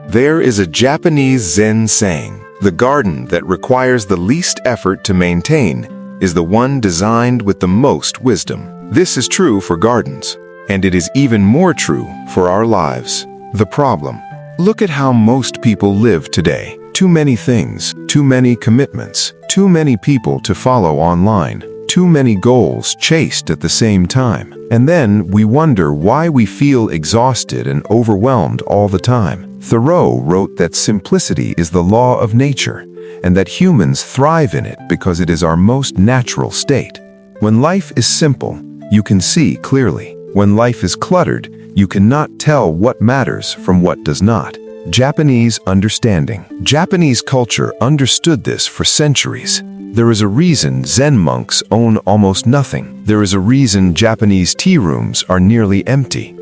There is a Japanese Zen saying, "The garden that requires the least effort to maintain is the one designed with the most wisdom." This is true for gardens, and it is even more true for our lives. The problem: look at how most people live today. Too many things, too many commitments, too many people to follow online, too many goals chased at the same time. And then we wonder why we feel exhausted and overwhelmed all the time. Thoreau wrote that simplicity is the law of nature, and that humans thrive in it because it is our most natural state. When life is simple, you can see clearly. When life is cluttered, you cannot tell what matters from what does not. Japanese understanding. Japanese culture understood this for centuries. There is a reason Zen monks own almost nothing. There is a reason Japanese tea rooms are nearly empty.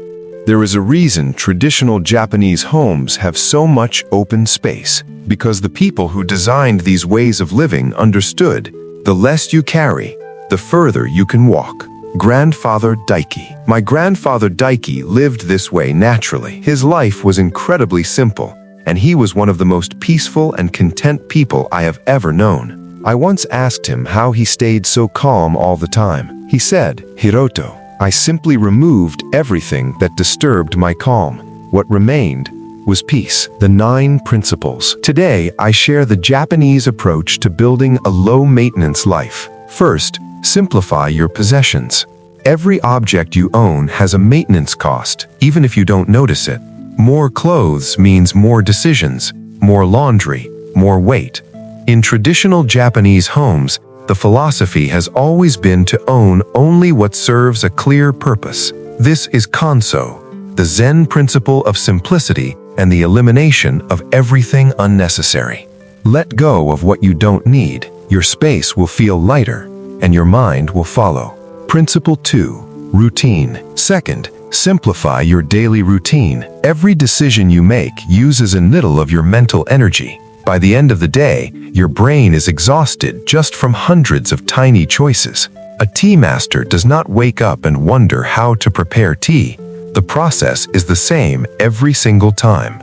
There is a reason traditional Japanese homes have so much open space. Because the people who designed these ways of living understood, the less you carry, the further you can walk. Grandfather Daiki. My grandfather Daiki lived this way naturally. His life was incredibly simple, and he was one of the most peaceful and content people I have ever known. I once asked him how he stayed so calm all the time. He said, "Hiroto, I simply removed everything that disturbed my calm. What remained was peace." The 9 principles. Today, I share the Japanese approach to building a low-maintenance life. First, simplify your possessions. Every object you own has a maintenance cost, even if you don't notice it. More clothes means more decisions, more laundry, more weight. In traditional Japanese homes, the philosophy has always been to own only what serves a clear purpose. This is Kanso, the Zen principle of simplicity and the elimination of everything unnecessary. Let go of what you don't need. Your space will feel lighter, and your mind will follow. Principle 2. Routine. Second, simplify your daily routine. Every decision you make uses a little of your mental energy. By the end of the day, your brain is exhausted just from hundreds of tiny choices. A tea master does not wake up and wonder how to prepare tea. The process is the same every single time.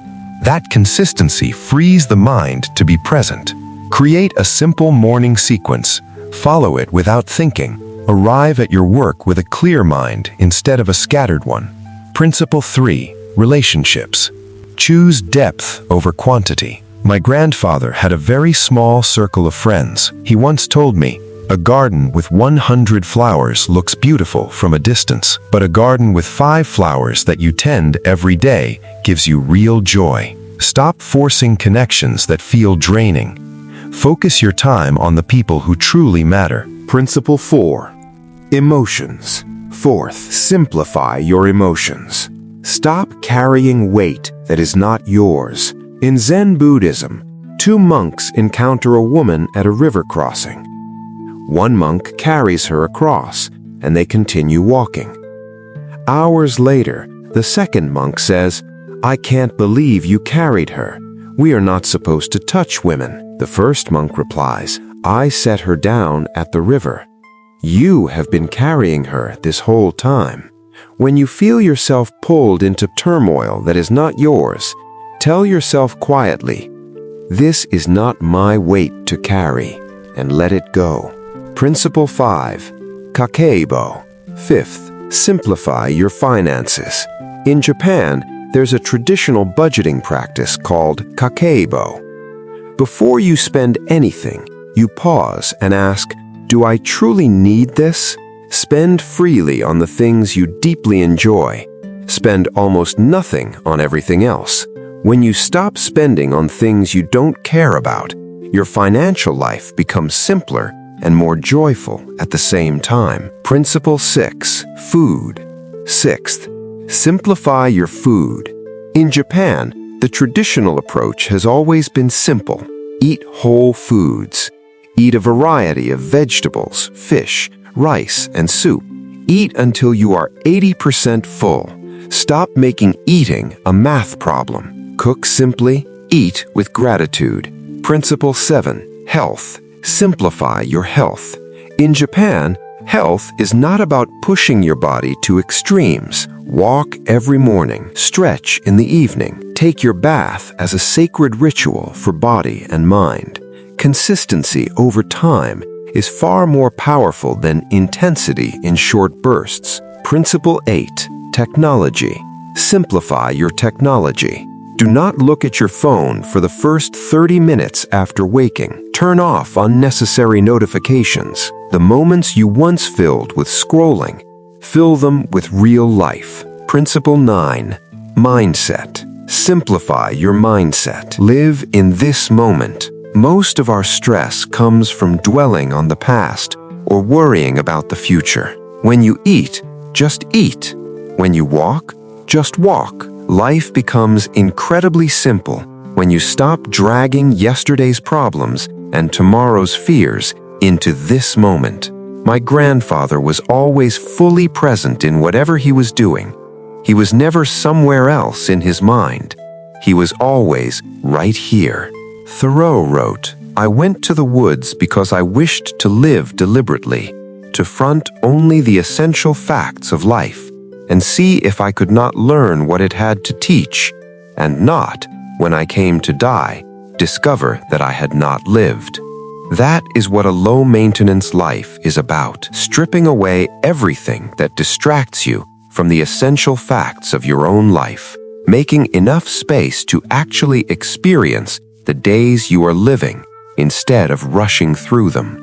That consistency frees the mind to be present. Create a simple morning sequence. Follow it without thinking. Arrive at your work with a clear mind instead of a scattered one. Principle 3. Relationships. Choose depth over quantity. My grandfather had a very small circle of friends. He once told me, "A garden with 100 flowers looks beautiful from a distance, but a garden with 5 flowers that you tend every day gives you real joy." Stop forcing connections that feel draining. Focus your time on the people who truly matter. Principle 4. Emotions. Fourth, simplify your emotions. Stop carrying weight that is not yours. In Zen Buddhism, 2 monks encounter a woman at a river crossing. One monk carries her across, and they continue walking. Hours later, the second monk says, "I can't believe you carried her. We are not supposed to touch women." The first monk replies, "I set her down at the river. You have been carrying her this whole time." When you feel yourself pulled into turmoil that is not yours, tell yourself quietly, "This is not my weight to carry," and let it go. Principle 5. Kakeibo. Fifth, simplify your finances. In Japan, there's a traditional budgeting practice called kakeibo. Before you spend anything, you pause and ask, "Do I truly need this?" Spend freely on the things you deeply enjoy. Spend almost nothing on everything else. When you stop spending on things you don't care about, your financial life becomes simpler and more joyful at the same time. Principle 6. Food. Sixth, simplify your food. In Japan, the traditional approach has always been simple. Eat whole foods. Eat a variety of vegetables, fish, rice, and soup. Eat until you are 80% full. Stop making eating a math problem. Cook simply, eat with gratitude. Principle 7. Health. Simplify your health. In Japan, Health is not about pushing your body to extremes. Walk every morning, stretch in the evening. Take your bath as a sacred ritual for body and mind. Consistency over time is far more powerful than intensity in short bursts. Principle 8. Technology. Simplify your technology. Do not look at your phone for the first 30 minutes after waking. Turn off unnecessary notifications. The moments you once filled with scrolling, fill them with real life. Principle 9. Mindset. Simplify your mindset. Live in this moment. Most of our stress comes from dwelling on the past or worrying about the future. When you eat, just eat. When you walk, just walk. Life becomes incredibly simple when you stop dragging yesterday's problems and tomorrow's fears into this moment. My grandfather was always fully present in whatever he was doing. He was never somewhere else in his mind. He was always right here. Thoreau wrote, "I went to the woods because I wished to live deliberately, to front only the essential facts of life, and see if I could not learn what it had to teach, and not, when I came to die, discover that I had not lived." That is what a low-maintenance life is about, stripping away everything that distracts you from the essential facts of your own life, making enough space to actually experience the days you are living instead of rushing through them.